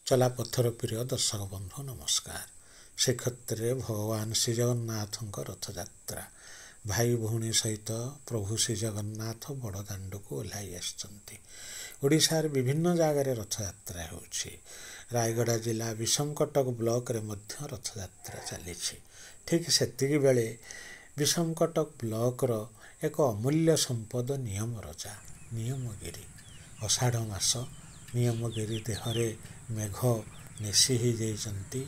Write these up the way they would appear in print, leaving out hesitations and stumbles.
ଚଲାପଥର ପ୍ରିୟ ଦର୍ଶକ ବନ୍ଧୁ ନମସ୍କାର। ଶ୍ରୀକ୍ଷେତ୍ରରେ ଭଗବାନ ଶ୍ରୀଜଗନ୍ନାଥଙ୍କ ରଥଯାତ୍ରା ଭାଇ ଭଉଣୀ ସହିତ ପ୍ରଭୁ ଶ୍ରୀଜଗନ୍ନାଥ ବଡ଼ଦାଣ୍ଡକୁ ଓହ୍ଲାଇ ଆସିଛନ୍ତି। ଓଡ଼ିଶାର ବିଭିନ୍ନ ଜାଗାରେ ରଥଯାତ୍ରା ହେଉଛି। ରାୟଗଡ଼ା ଜିଲ୍ଲା ବିଷମକଟକ ବ୍ଲକରେ ମଧ୍ୟ ରଥଯାତ୍ରା ଚାଲିଛି। ଠିକ୍ ସେତିକି ବେଳେ ବିଷମକଟକ ବ୍ଲକର ଏକ ଅମୂଲ୍ୟ ସମ୍ପଦ ନିୟମରଜା ନିୟମଗିରି। ଅଷାଢ଼ ମାସ ନିୟମଗିରି ଦେହରେ ମେଘ ନେଶି ହୋଇଯାଇଛନ୍ତି।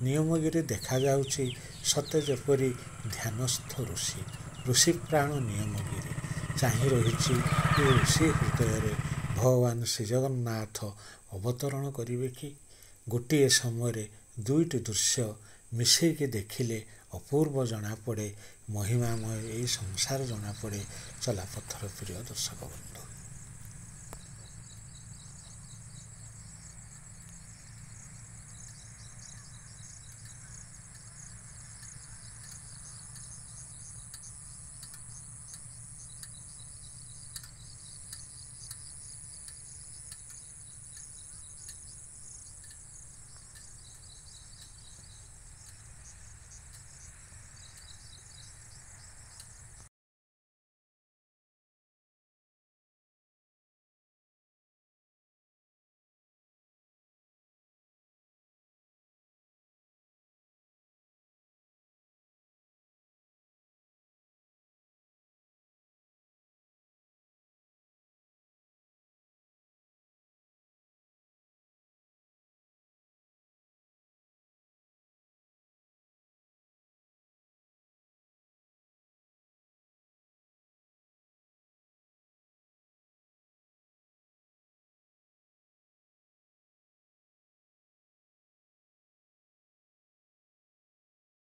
ନିୟମଗିରି ଦେଖାଯାଉଛି ସତେ ଯେପରି ଧ୍ୟାନସ୍ଥ ଋଷି ପ୍ରାଣ ନିୟମଗିରି ଚାହିଁ ରହିଛି ଏ ଋଷି ହୃଦୟରେ ଭଗବାନ ଶ୍ରୀଜଗନ୍ନାଥ ଅବତରଣ କରିବେ କି? ଗୋଟିଏ ସମୟରେ ଦୁଇଟି ଦୃଶ୍ୟ ମିଶେଇକି ଦେଖିଲେ ଅପୂର୍ବ ଜଣାପଡ଼େ, ମହିମାମୟ ଏହି ସଂସାର ଜଣାପଡ଼େ। ଚଲାପଥର ପ୍ରିୟ ଦର୍ଶକ ବନ୍ଧୁ,